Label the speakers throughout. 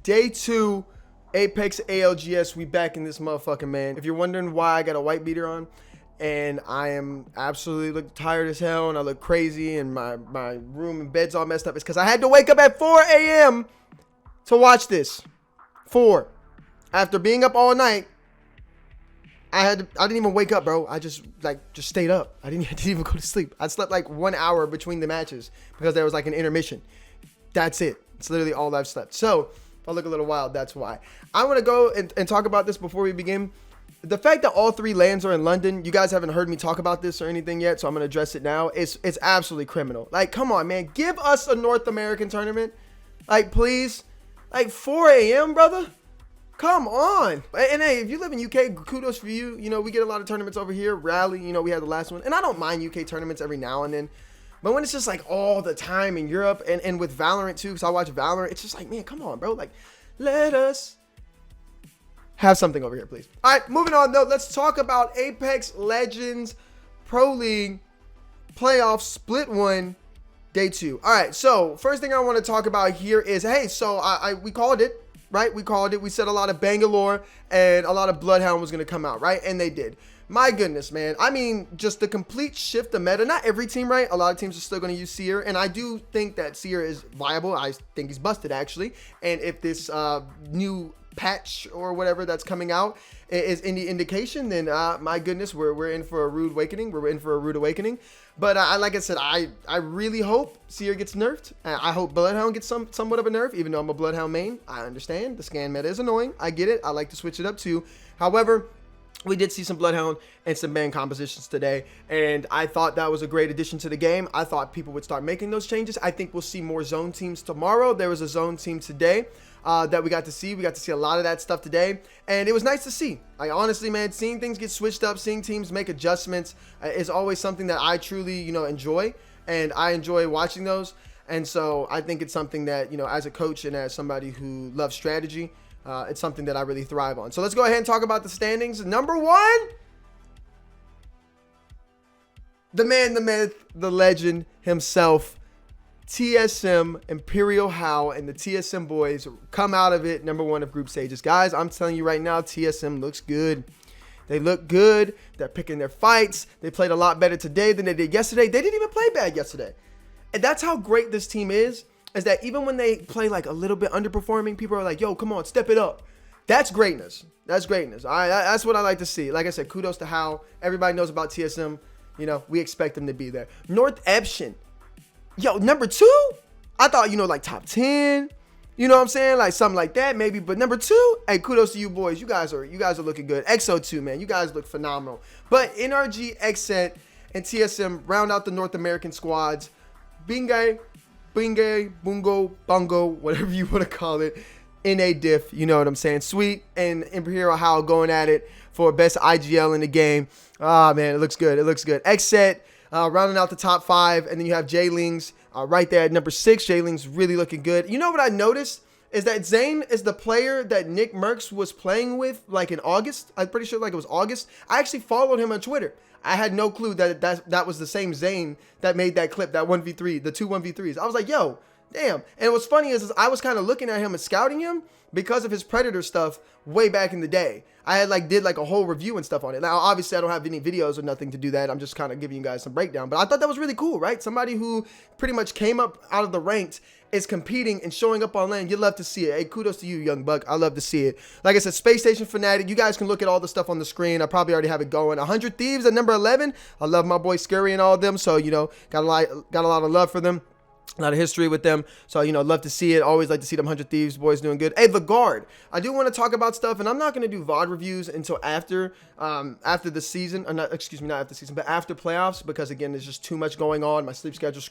Speaker 1: Day 2, Apex ALGS. We back in this motherfucking, man. If you're wondering why I got a white beater on and I am absolutely look tired as hell and I look crazy and my room and bed's all messed up, it's because I had to wake up at 4 a.m. to watch this. 4. After being up all night, I didn't even wake up, bro. I just stayed up. I didn't even go to sleep. I slept like 1 hour between the matches because there was like an intermission. That's it. It's literally all I've slept. So if I look a little wild, that's why. I want to go and talk about this before we begin. The fact that all 3 lands are in London, you guys haven't heard me talk about this or anything yet, so I'm going to address it now. It's absolutely criminal. Like, come on, man. Give us a North American tournament. Like, please. Like, 4 a.m., brother. Come on. And hey, if you live in UK, kudos for you. You know, we get a lot of tournaments over here. Rally, you know, we had the last one. And I don't mind UK tournaments every now and then. But when it's just like all the time in Europe and with Valorant too, because I watch Valorant, it's just like, man, come on, bro. Like, let us have something over here, please. All right, moving on, though. Let's talk about Apex Legends Pro League Playoff Split 1, Day 2. All right, so first thing I want to talk about here is, hey, so we called it, right? We called it. We said a lot of Bangalore and a lot of Bloodhound was going to come out, right? And they did. My goodness, man. I mean, just the complete shift of meta. Not every team, right? A lot of teams are still going to use Seer. And I do think that Seer is viable. I think he's busted, actually. And if this new patch or whatever that's coming out is any indication, then my goodness, we're in for a rude awakening. We're in for a rude awakening. But like I said, I really hope Seer gets nerfed. I hope Bloodhound gets somewhat of a nerf, even though I'm a Bloodhound main. I understand the scan meta is annoying. I get it. I like to switch it up too. However, we did see some Bloodhound and some band compositions today, and I thought that was a great addition to the game. I thought people would start making those changes. I think we'll see more zone teams tomorrow. There was a zone team today that we got to see. We got to see a lot of that stuff today, and it was nice to see. Like, honestly, man, seeing things get switched up, seeing teams make adjustments is always something that I truly, you know, enjoy, and I enjoy watching those. And so I think it's something that, you know, as a coach and as somebody who loves strategy, it's something that I really thrive on. So let's go ahead and talk about the standings. Number 1, the man, the myth, the legend himself, TSM, Imperial How, and the TSM boys come out of it number 1 of group stages. Guys, I'm telling you right now, TSM looks good. They look good. They're picking their fights. They played a lot better today than they did yesterday. They didn't even play bad yesterday. And that's how great this team is that even when they play like a little bit underperforming, people are like, yo, come on, step it up. That's greatness. That's greatness. All right, that's what I like to see. Like I said, kudos to How. Everybody knows about TSM. You know, we expect them to be there. North Epson. Yo, number 2? I thought, you know, like top 10. You know what I'm saying? Like something like that, maybe. But number 2, hey, kudos to you boys. You guys are looking good. XO2, man. You guys look phenomenal. But NRG, XSET, and TSM round out the North American squads. Bingay, Bungo, Bungo, whatever you want to call it, in a diff, you know what I'm saying? Sweet and Imperial How going at it for best IGL in the game. Ah, man, it looks good. It looks good. XSET rounding out the top 5, and then you have J-Lings right there at number 6. J-Lings really looking good. You know what I noticed is that Zane is the player that Nick Merckx was playing with like in August. I'm pretty sure like it was August. I actually followed him on Twitter. I had no clue that was the same Zane that made that clip, that 1v3, the 2 1v3s. I was like, yo, damn. And what's funny is I was kind of looking at him and scouting him because of his Predator stuff way back in the day. I had did a whole review and stuff on it. Now, obviously, I don't have any videos or nothing to do that. I'm just kind of giving you guys some breakdown. But I thought that was really cool, right? Somebody who pretty much came up out of the ranks is competing and showing up on lane. You love to see it. Hey, kudos to you, young buck. I love to see it. Like I said, Space Station Fanatic. You guys can look at all the stuff on the screen. I probably already have it going. 100 Thieves at number 11. I love my boy Scurry and all of them. So, you know, got a lot of love for them. A lot of history with them. So, you know, love to see it. Always like to see them 100 Thieves boys doing good. Hey, The Guard. I do want to talk about stuff, and I'm not going to do VOD reviews until after the season. Or not, excuse me, not after the season, but after playoffs, because, again, there's just too much going on. My sleep schedule's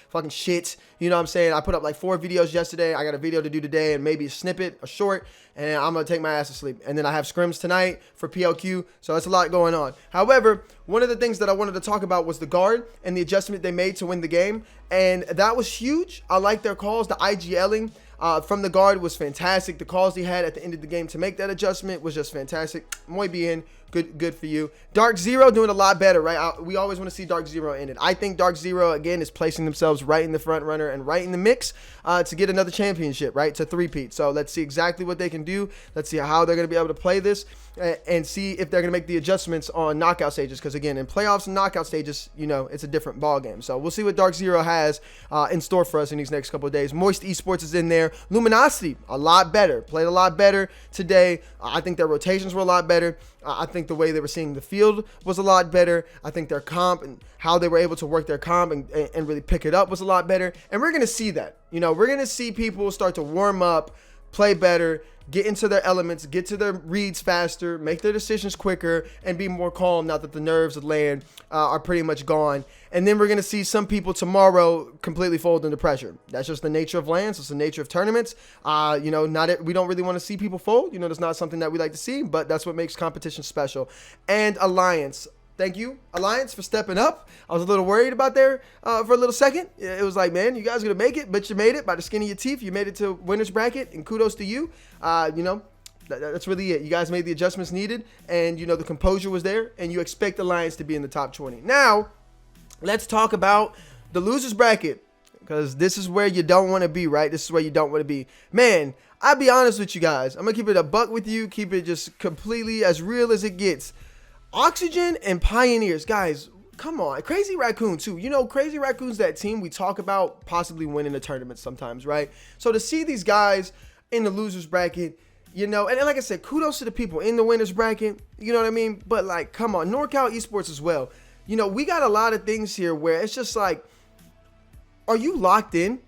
Speaker 1: fucking shit. You know what I'm saying? I put up like 4 videos yesterday. I got a video to do today and maybe a snippet, a short, and I'm going to take my ass to sleep. And then I have scrims tonight for PLQ, so that's a lot going on. However, one of the things that I wanted to talk about was The Guard and the adjustment they made to win the game, and that was huge. I like their calls. The IGLing from The Guard was fantastic. The calls he had at the end of the game to make that adjustment was just fantastic. Muy bien. Good for you. Dark Zero doing a lot better, right? We always want to see Dark Zero in it. I think Dark Zero, again, is placing themselves right in the front runner and right in the mix to get another championship, right? To three-peat. So let's see exactly what they can do. Let's see how they're going to be able to play this and see if they're going to make the adjustments on knockout stages. Because, again, in playoffs and knockout stages, it's a different ball game. So we'll see what Dark Zero has in store for us in these next couple of days. Moist Esports is in there. Luminosity, a lot better. Played a lot better today. I think their rotations were a lot better. I think the way they were seeing the field was a lot better. I think their comp and how they were able to work their comp and really pick it up was a lot better. And we're going to see that. We're going to see people start to warm up, play better, get into their elements, get to their reads faster, make their decisions quicker, and be more calm now that the nerves of land are pretty much gone. And then we're going to see some people tomorrow completely fold under pressure. That's just the nature of lands. It's the nature of tournaments. We don't really want to see people fold. That's not something that we like to see, but that's what makes competition special. And Alliance. Thank you, Alliance, for stepping up. I was a little worried about there for a little second. It was like, man, you guys are going to make it, but you made it by the skin of your teeth. You made it to winner's bracket, and kudos to you. That's really it. You guys made the adjustments needed, and, the composure was there, and you expect Alliance to be in the top 20. Now, let's talk about the loser's bracket, because this is where you don't want to be, right? This is where you don't want to be. Man, I'll be honest with you guys. I'm going to keep it a buck with you, keep it just completely as real as it gets. Oxygen and Pioneers, guys, come on. Crazy Raccoon, too. Crazy Raccoon's that team we talk about possibly winning a tournament sometimes, right? So to see these guys in the loser's bracket, and like I said, kudos to the people in the winner's bracket, you know what I mean? But, like, come on, NorCal Esports as well. We got a lot of things here where it's just like, are you locked in?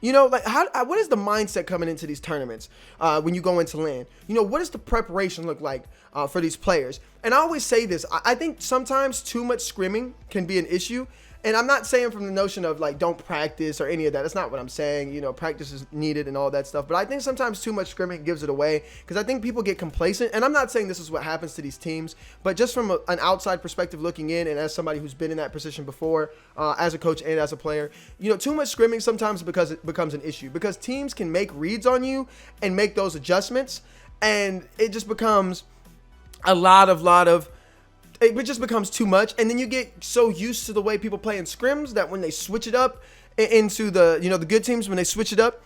Speaker 1: What is the mindset coming into these tournaments when you go into LAN? What does the preparation look like for these players? And I always say this, I think sometimes too much scrimming can be an issue. And I'm not saying from the notion of like, don't practice or any of that. That's not what I'm saying. Practice is needed and all that stuff. But I think sometimes too much scrimming gives it away because I think people get complacent. And I'm not saying this is what happens to these teams, but just from an outside perspective looking in and as somebody who's been in that position before as a coach and as a player, too much scrimming sometimes because it becomes an issue because teams can make reads on you and make those adjustments. And it just becomes it just becomes too much, and then you get so used to the way people play in scrims that when they switch it up into the the good teams, when they switch it up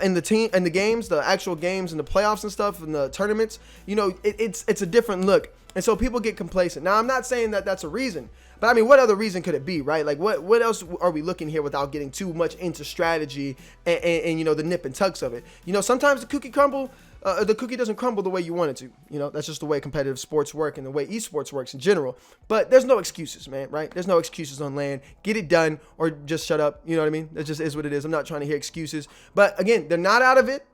Speaker 1: in the games, the actual games and the playoffs and stuff and the tournaments, it's a different look, and so people get complacent. Now I'm not saying that that's a reason, but I mean, what other reason could it be, right? Like what else are we looking here without getting too much into strategy and the nip and tucks of it? Sometimes the cookie doesn't crumble the way you want it to. That's just the way competitive sports work and the way esports works in general. But there's no excuses, man, right? There's no excuses on LAN. Get it done or just shut up. You know what I mean? It just is what it is. I'm not trying to hear excuses. But again, they're not out of it.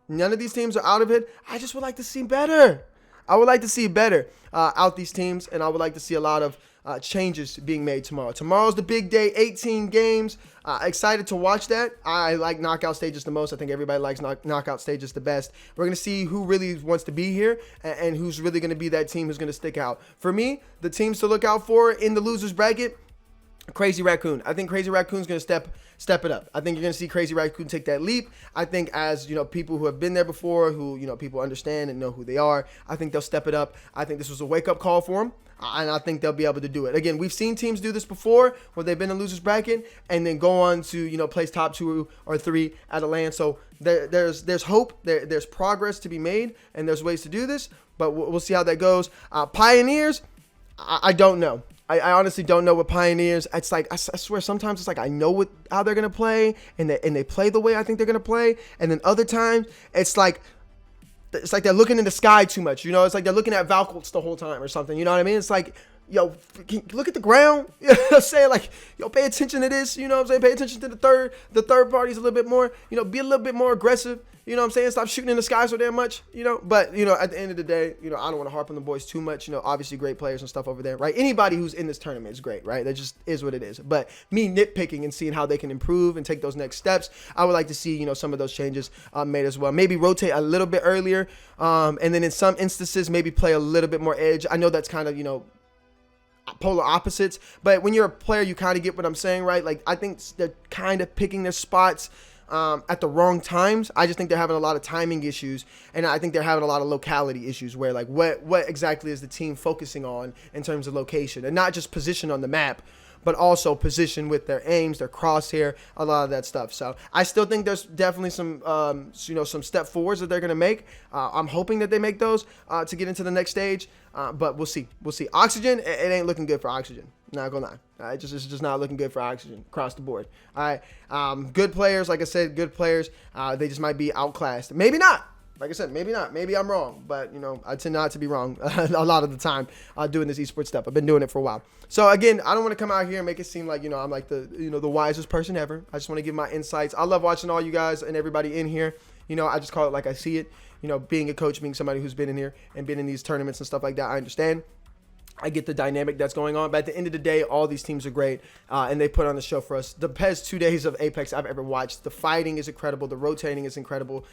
Speaker 1: None of these teams are out of it. I just would like to see better. I would like to see better out these teams, and I would like to see a lot of changes being made tomorrow. Tomorrow's the big day, 18 games. Excited to watch that. I like knockout stages the most. I think everybody likes knockout stages the best. We're going to see who really wants to be here and who's really going to be that team who's going to stick out. For me, the teams to look out for in the losers bracket, Crazy Raccoon. I think Crazy Raccoon's going to step it up. I think you're going to see Crazy Raccoon take that leap. I think as, people who have been there before, who, people understand and know who they are, I think they'll step it up. I think this was a wake-up call for them. And I think they'll be able to do it. Again, we've seen teams do this before where they've been in losers bracket and then go on to, place top 2 or 3 at a LAN. So there's hope, there's progress to be made, and there's ways to do this, but we'll see how that goes. Pioneers, I don't know. I honestly don't know what Pioneers. It's like I swear sometimes it's like I know how they're gonna play and they play the way I think they're gonna play, and then other times it's like they're looking in the sky too much. It's like they're looking at Valkyries the whole time or something. You know what I mean? It's like, yo, look at the ground. You know what I'm saying? Like, yo, pay attention to this. You know what I'm saying? Pay attention to the third parties a little bit more. Be a little bit more aggressive. You know what I'm saying? Stop shooting in the sky so damn much, But, at the end of the day, I don't want to harp on the boys too much. Obviously great players and stuff over there, right? Anybody who's in this tournament is great, right? That just is what it is. But me nitpicking and seeing how they can improve and take those next steps, I would like to see, some of those changes made as well. Maybe rotate a little bit earlier. And then in some instances, maybe play a little bit more edge. I know that's kind of, polar opposites, but when you're a player, you kind of get what I'm saying, right? Like, I think they're kind of picking their spots at the wrong times. I just think they're having a lot of timing issues, and I think they're having a lot of locality issues where, like, what exactly is the team focusing on in terms of location, and not just position on the map, but also position with their aims, their crosshair, a lot of that stuff. So I still think there's definitely some, some step forwards that they're going to make. I'm hoping that they make those to get into the next stage, but we'll see. We'll see. Oxygen, it ain't looking good for Oxygen. Not gonna lie. It's just not looking good for Oxygen across the board. All right. Good players, like I said, good players. They just might be outclassed. Maybe not. Like I said, maybe not. Maybe I'm wrong, but I tend not to be wrong a lot of the time doing this esports stuff. I've been doing it for a while. So again, I don't want to come out here and make it seem like I'm like the wisest person ever. I just want to give my insights. I love watching all you guys and everybody in here. I just call it like I see it. Being a coach, being somebody who's been in here and been in these tournaments and stuff like that, I understand. I get the dynamic that's going on, but at the end of the day, all these teams are great, and they put on the show for us. The best 2 days of Apex I've ever watched. The fighting is incredible. The rotating is incredible.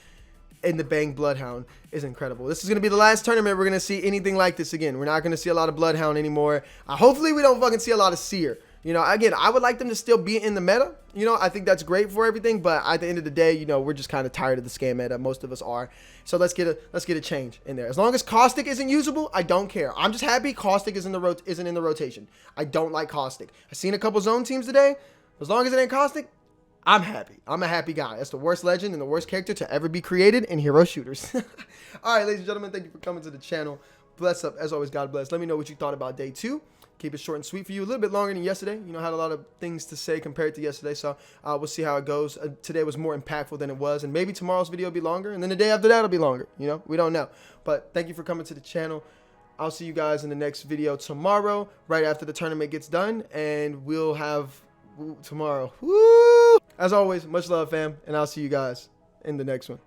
Speaker 1: And the Bang Bloodhound is incredible. This is going to be the last tournament we're going to see anything like this again. We're not going to see a lot of Bloodhound anymore. Hopefully we don't fucking see a lot of Seer. Again, I would like them to still be in the meta. I think that's great for everything, but at the end of the day, we're just kind of tired of the scam meta. Most of us are. So let's get a change in there. As long as Caustic isn't usable, I don't care. I'm just happy Caustic isn't in the rotation. I don't like Caustic. I've seen a couple zone teams today. As long as it ain't Caustic, I'm happy. I'm a happy guy. That's the worst legend and the worst character to ever be created in hero shooters. All right, ladies and gentlemen, thank you for coming to the channel. Bless up. As always, God bless. Let me know what you thought about day 2. Keep it short and sweet for you. A little bit longer than yesterday. Had a lot of things to say compared to yesterday. So we'll see how it goes. Today was more impactful than it was. And maybe tomorrow's video will be longer. And then the day after that will be longer. We don't know. But thank you for coming to the channel. I'll see you guys in the next video tomorrow, right after the tournament gets done. And we'll have tomorrow. Woo! As always, much love, fam. And I'll see you guys in the next one.